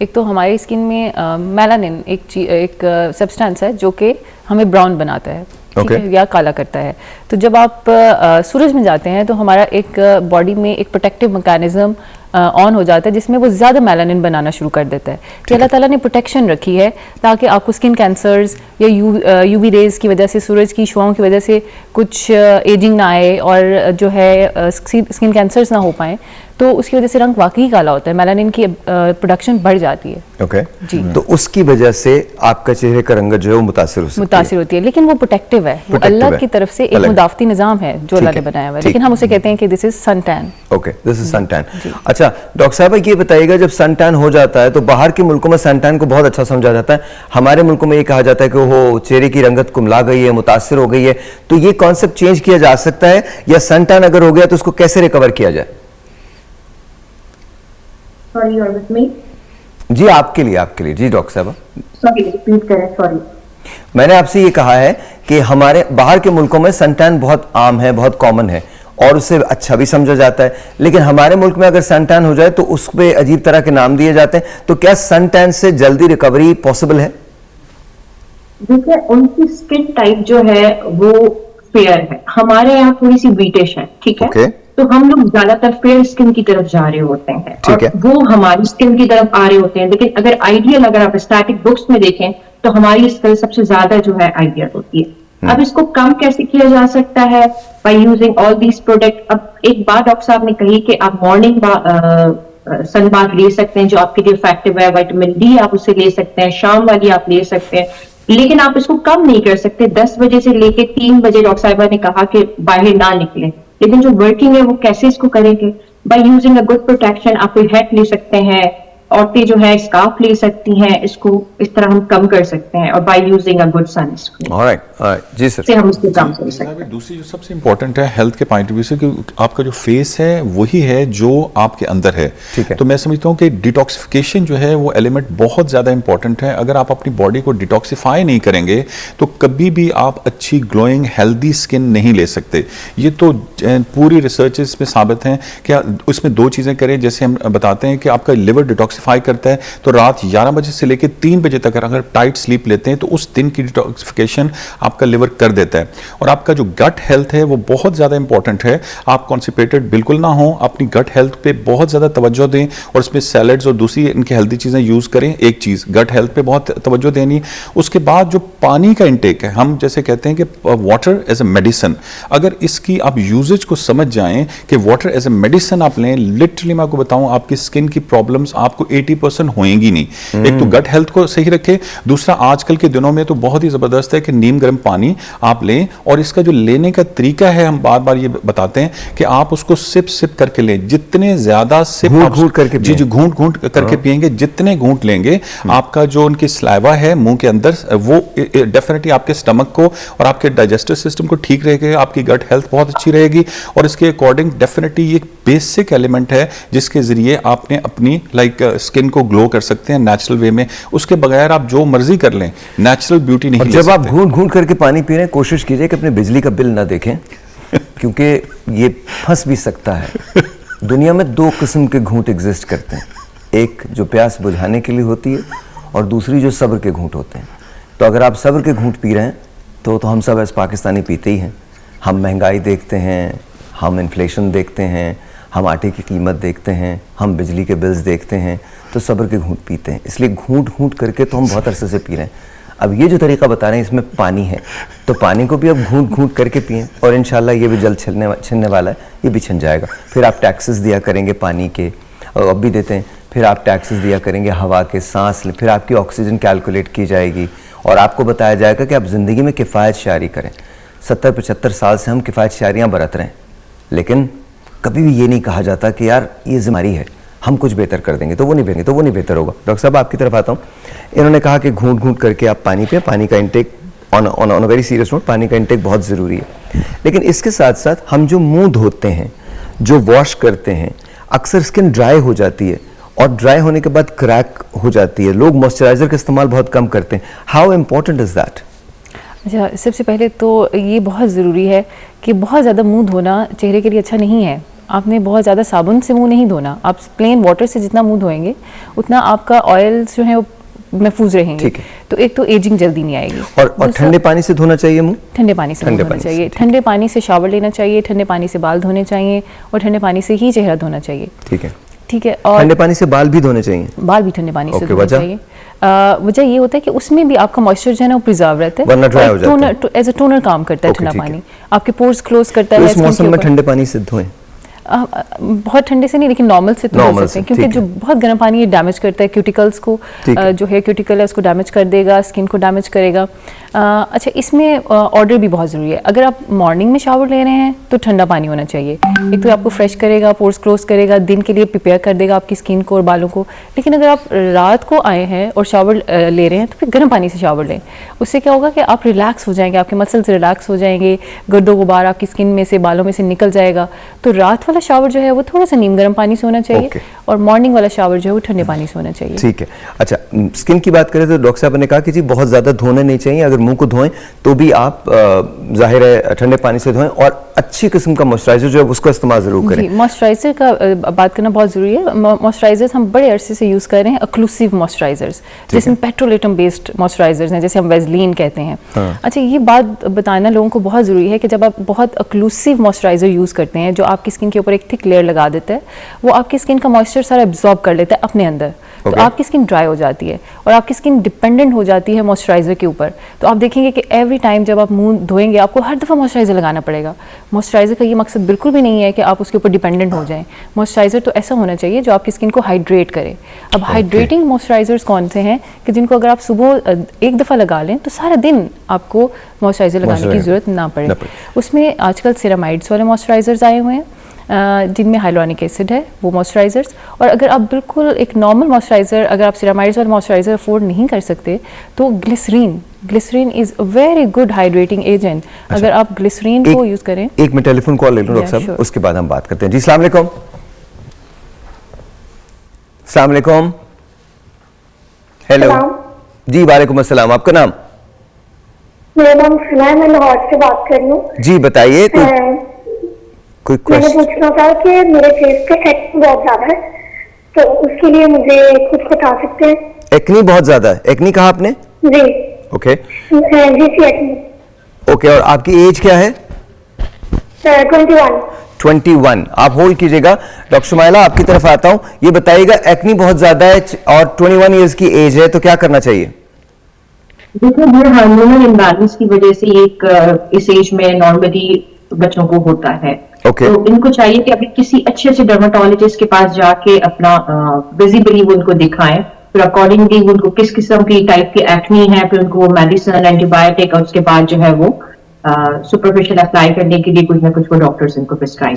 एक तो हमारी स्किन में मेलानिन एक सब्सटेंस है जो कि हमें ब्राउन बनाता है, ठीक है, या काला करता है। तो जब आप सूरज में जाते हैं तो हमारा एक बॉडी में एक प्रोटेक्टिव मैकेनिज्म ऑन हो जाता है जिसमें वो ज़्यादा मेलानिन बनाना शुरू कर देता है। कि अल्लाह ताला ने प्रोटेक्शन रखी है ताकि आपको स्किन कैंसर्स या यूवी रेज की वजह से, सूरज की शुआओं की वजह से कुछ एजिंग ना आए और जो है स्किन कैंसर्स ना हो पाएँ। तो उसकी वजह से रंग वाकई काला होता है, मेलानिन की प्रोडक्शन बढ़ जाती है। ओके जी। तो उसकी वजह से आपका चेहरे का रंगत जो है वो मुतासिर होती है, लेकिन वो प्रोटेक्टिव है, वो अल्लाह की तरफ से एक मुदाफ़ती निज़ाम है जो अल्लाह ने बनाया हुआ है, लेकिन हम उसे कहते हैं कि this is suntan. Okay, this is suntan. अच्छा डॉक्टर साहब ये बताइएगा, जब सन टैन हो जाता है तो बाहर के मुल्कों में सन टैन को बहुत अच्छा समझा जाता है, हमारे मुल्कों में ये कहा जाता है कि वो चेहरे की रंगत कुमला गई है, मुतासिर हो गई है, तो ये कॉन्सेप्ट चेंज किया जा सकता है या सन टैन अगर हो गया तो उसको कैसे रिकवर किया जाए? Sorry, you're with me? जी आपके लिए जी डॉक्टर साहब। Sorry, repeat करें, sorry. मैंने आपसे ये कहा है कि हमारे बाहर के मुल्कों में सन टैन बहुत आम है, बहुत कॉमन है और उससे अच्छा भी समझा जाता है, लेकिन हमारे मुल्क में अगर सन टैन हो जाए तो उस पर अजीब तरह के नाम दिए जाते हैं, तो क्या सन टैन से जल्दी रिकवरी पॉसिबल है? देखिए, उनकी स्किन टाइप जो है वो फेयर है, हमारे यहाँ थोड़ी सी ब्रिटिश है, ठीक है? Okay. तो हम लोग ज्यादातर फेयर स्किन की तरफ जा रहे होते हैं ठीक है। और वो हमारी स्किन की तरफ आ रहे होते हैं, लेकिन अगर आइडियल, अगर आप स्टैटिक बुक्स में देखें तो हमारी स्किन सबसे ज्यादा जो है आइडियल होती है। अब इसको कम कैसे किया जा सकता है? By using all these product. अब एक बात डॉक्टर साहब ने कही कि आप मॉर्निंग सन बाथ ले सकते हैं जो आपके लिए इफेक्टिव है, विटामिन डी आप उसे ले सकते हैं, शाम वाली आप ले सकते हैं, लेकिन आप इसको कम नहीं कर सकते। 10 बजे से लेके 3 बजे डॉक्टर साहिबा ने कहा कि बाहर ना निकले, लेकिन जो वर्किंग है वो कैसे इसको करेंगे? Bye using a good protection. आप कोई हैट ले सकते हैं, औरतें जो है स्कार्फ ले सकती हैं, इसको इस तरह हम कम कर सकते हैं और by using a good sunscreen. Alright जी सर, से हम इसको कम कर सकते हैं। दूसरी जो सबसे इंपॉर्टेंट है हेल्थ के पॉइंट ऑफ व्यू से कि आपका जो फेस है वही है जो आपके अंदर है, ठीक है। तो मैं समझता हूँ कि डिटॉक्सिफिकेशन जो है वो एलिमेंट बहुत ज़्यादा इंपॉर्टेंट है। अगर आप अपनी बॉडी को डिटॉक्सिफाई नहीं करेंगे तो कभी भी आप अच्छी ग्लोइंग हेल्दी स्किन नहीं ले सकते। ये तो पूरी रिसर्चेस में साबित हैं कि उसमें 2 चीज़ें करें। जैसे हम बताते हैं कि आपका लिवर डिटॉक्सिफाई करता है तो रात 11 बजे से लेकर 3 बजे तक अगर टाइट स्लीप लेते हैं तो उस दिन की डिटॉक्सिफिकेशन आपका लिवर कर देता है। और आपका जो गट हेल्थ है वो बहुत ज़्यादा इंपॉर्टेंट है। आप कॉन्स्टिपेटेड बिल्कुल ना हो, अपनी गट हेल्थ पे बहुत ज़्यादा तवज्जो दें और इसमें सैलड्स और दूसरी इनकी हेल्दी चीज़ें यूज़ करें। एक चीज़ गट हेल्थ पे बहुत तवज्जो देनी। उसके बाद जो पानी का इंटेक है, हम जैसे कहते हैं कि वाटर एज ए मेडिसिन, अगर इसकी आप यूजेज को समझ जाएं कि वाटर एज ए मेडिसिन आप लें, लिटरली मैं आपको बताऊं आपकी स्किन की प्रॉब्लम्स आपको 80% होएंगी नहीं। एक तो गट हेल्थ को सही रखें, दूसरा आजकल के दिनों में तो बहुत ही जबरदस्त है कि नीम गर्म पानी आप लें और इसका जो लेने का तरीका है हम बार बार ये बताते हैं कि आप उसको सिप सिप करके लें। जितने ज्यादा सिप घूंट करके जी घूंट घूंट करके पिएंगे, जितने घूंट लेंगे आपका जो उनकी स्लाइवा है मुंह के अंदर वो डेफिनेटली आपके स्टमक को और आपके डाइजेस्टिव सिस्टम को ठीक रहेगा, आपकी गट हेल्थ बहुत अच्छी रहेगी। और इसके अकॉर्डिंग डेफिनेटली ये बेसिक एलिमेंट है जिसके जरिए आपने अपनी स्किन को ग्लो कर सकते हैं नेचुरल वे में। उसके बगैर आप जो मर्जी कर लें, नेचुरल ब्यूटी नहीं ले सकते। जब आप घूंट घूंट करके पानी पी रहे हैं कोशिश कीजिए कि अपने बिजली का बिल ना देखें क्योंकि ये फंस भी सकता है। दुनिया में 2 किस्म के घूंट एग्जिस्ट करते हैं, एक जो प्यास बुझाने के लिए होती है और दूसरी जो सब्र के घूंट होते हैं। तो अगर आप सब्र के घूंट पी रहे हैं तो हम सब एज पाकिस्तानी पीते ही हैं। हम महंगाई देखते हैं, हम इन्फ्लेशन देखते हैं, हम आटे की कीमत देखते हैं, हम बिजली के बिल्स देखते हैं, तो सब्र के घूंट पीते हैं। इसलिए घूंट घूंट करके तो हम बहुत अरसे से पी रहे हैं। अब ये जो तरीका बता रहे हैं इसमें पानी है, तो पानी को भी अब घूंट घूंट करके पिएं और इंशाल्लाह ये भी जल्द छिनने वाला है, ये भी छिन जाएगा। फिर आप टैक्सेस दिया करेंगे पानी के, और अब भी देते हैं, फिर आप टैक्सेस दिया करेंगे हवा के, सांस लें, फिर आपकी ऑक्सीजन कैलकुलेट की जाएगी और आपको बताया जाएगा कि आप ज़िंदगी में किफ़ायत शारी करें। 70-75 साल से हम किफ़ायत शारियाँ बरत रहे हैं, लेकिन कभी भी ये नहीं कहा जाता कि यार ये जिम्मेदारी है, हम कुछ बेहतर कर देंगे तो वो नहीं बेहतर, तो वो नहीं बेहतर होगा। डॉक्टर साहब आपकी तरफ आता हूँ। इन्होंने कहा कि घूंट घूंट करके आप पानी पिए, पानी का intake on a very serious note, पानी का इंटेक बहुत ज़रूरी है। लेकिन इसके साथ साथ हम जो मुंह धोते हैं, जो वॉश करते हैं, अक्सर स्किन ड्राई हो जाती है और ड्राई होने के बाद क्रैक हो जाती है। लोग मॉइस्चराइजर का इस्तेमाल बहुत कम करते हैं। How important is that? अच्छा, सबसे पहले तो ये बहुत ज़रूरी है कि बहुत ज़्यादा मुंह धोना चेहरे के लिए अच्छा नहीं है। आपने बहुत ज़्यादा साबुन से मुंह नहीं धोना, आप प्लेन वाटर से जितना मुंह धोएंगे उतना आपका ऑयल जो है वो महफूज रहेंगे। ठीक है। तो एक तो एजिंग जल्दी नहीं आएगी। और ठंडे पानी से धोना चाहिए मुंह? ठंडे पानी से ठंडे धोना पानी से, चाहिए, ठीक। ठंडे पानी से शावर लेना चाहिए, ठंडे पानी से बाल धोने चाहिए और ठंडे पानी से ही चेहरा धोना चाहिए। ठीक है। ठीक है। और ठंडे पानी से बाल भी धोने चाहिए? बाल भी ठंडे पानी से ओके, धोने वजह? चाहिए। वजह ये होता है कि उसमें भी आपका मॉइस्चर जो है ना वो प्रिजर्व रहता है, वरना dry हो जाता है। एज अ टोनर काम करता है ओके, ठंडा ठीक है। पानी, आपके पोर्स क्लोज करता तो है इस skin के मौसम में ऊपर। ठंडे पानी से धोएं? बहुत ठंडे से नहीं, लेकिन नॉर्मल से तो हो नॉर्मल सकते से, हैं, क्योंकि ठीक जो है। बहुत गर्म पानी ये डैमेज करता है क्यूटिकल्स को, ठीक है। जो हेयर क्यूटिकल है उसको डैमेज कर देगा, स्किन को डैमेज करेगा। अच्छा, इसमें ऑर्डर भी बहुत ज़रूरी है। अगर आप मॉर्निंग में शावर ले रहे हैं तो ठंडा पानी होना चाहिए, एक तो आपको फ्रेश करेगा, पोर्स क्लोज करेगा, दिन के लिए प्रिपेयर कर देगा आपकी स्किन को और बालों को। लेकिन अगर आप रात को आए हैं और शावर ले रहे हैं तो फिर गर्म पानी से शावर लें। उससे क्या होगा कि आप रिलैक्स हो जाएंगे, आपके मसल्स रिलैक्स हो जाएंगे, गर्दो गुबार आपकी स्किन में से, बालों में से निकल जाएगा। तो रात वाला शावर जो है वो थोड़ा सा नीम गर्म पानी से होना चाहिए ओके। और मॉर्निंग वाला शावर जो है वो ठंडे पानी से होना चाहिए। ठीक है। अच्छा, स्किन की बात करें तो डॉक्टर साहब ने कहा कि जी बहुत ज़्यादा धोने नहीं चाहिए, अगर मुंह को धोएं तो भी आप जाहिर है ठंडे पानी से धोएं और अच्छी किस्म का मॉइस्चराइजर जो है उसका इस्तेमाल ज़रूर करें। जी, मॉइस्चराइजर का बात करना बहुत ज़रूरी है। मॉइस्चराइजर्स हम बड़े अरसे से यूज़ कर रहे हैं, एक्लूसिव मॉइस्चराइजर्स, जिसमें पेट्रोलेटम बेस्ड मॉइस्चराइजर्स हैं, जैसे हम वेजलीन कहते हैं। हाँ। अच्छा, ये बात बताना लोगों को बहुत ज़रूरी है कि जब आप बहुत एक्लूसिव मॉइस्चराइजर यूज़ करते हैं जो आपकी स्किन के ऊपर एक थिक लेयर लगा देता है, वो आपकी स्किन का मॉइस्चर सारा एब्जॉर्ब कर लेता है अपने अंदर। तो Okay. आपकी स्किन ड्राई हो जाती है और आपकी स्किन डिपेंडेंट हो जाती है मॉइस्चराइजर के ऊपर। तो आप देखेंगे कि एवरी टाइम जब आप मुंह धोएंगे आपको हर दफ़ा मॉइस्चराइजर लगाना पड़ेगा। मॉइस्चराइजर का ये मकसद बिल्कुल भी नहीं है कि आप उसके ऊपर डिपेंडेंट हो जाएं। मॉइस्चराइजर तो ऐसा होना चाहिए जो आपकी स्किन को हाइड्रेट करे। अब हाइड्रेटिंग मॉइस्चराइजर्स कौन से हैं कि जिनको अगर आप सुबह एक दफ़ा लगा लें तो सारा दिन आपको मॉइस्चराइजर लगाने की ज़रूरत ना पड़े। उसमें आजकल सेरामाइड्स वाले मॉइस्चराइजर्स आए हुए हैं जिनमें हाइलोनिक एसिड है, वो मॉइस्चराइजर्स। और अगर आप बिल्कुल एक नॉर्मल मॉइस्चराइजर, अगर आप सेरामाइड्स वाला मॉइस्चराइजर अफोर्ड नहीं कर सकते तो glycerine is a very good hydrating agent. अगर आप ग्लिसरीन को यूज करें। एक मैं टेलीफोन कॉल ले लूं डॉक्टर साहब, उसके बाद हम बात करते हैं। जी अस्सलाम वालेकुम। अस्सलाम वालेकुम। हेलो जी, वालेकुम अस्सलाम। आपका नाम? मेरा नाम सुना है, मैं लाहौर से बात कर रही हूँ। जी बताइए। कोई मैंने क्वेश्चन? पूछना था कि मेरे फेस पे एक्ने बहुत ज्यादा है, तो उसके लिए मुझे कुछ बता सकते हैं? एक्नी बहुत ज्यादा है? एक्नी कहा आपने? जी। ओके जी सी एक्ने। ओके, और आपकी एज क्या है? 21। 21। आप होल्ड कीजिएगा, डॉक्टर शुमाइला आपकी तरफ आता हूं। ये बताइएगा, एक्नी बहुत ज्यादा है और 21 इयर्स की एज है, तो क्या करना चाहिए? देखिए, ये हार्मोनल इम्बैलेंस की वजह से एक इस एज में नॉर्मली बच्चों को होता है। Okay. तो इनको चाहिए कि अभी किसी अच्छे डर्माटोलॉजिस्ट के पास जाके अपना विजिबली वो उनको दिखाएं, फिर अकॉर्डिंगली उनको किस किस्म की टाइप की एक्नी है, फिर उनको मेडिसिन, एंटीबायोटिक, और उसके बाद जो है वो सुपरफिशियल अप्लाई करने के लिए कुछ ना कुछ वो डॉक्टर्स इनको प्रिस्क्राइब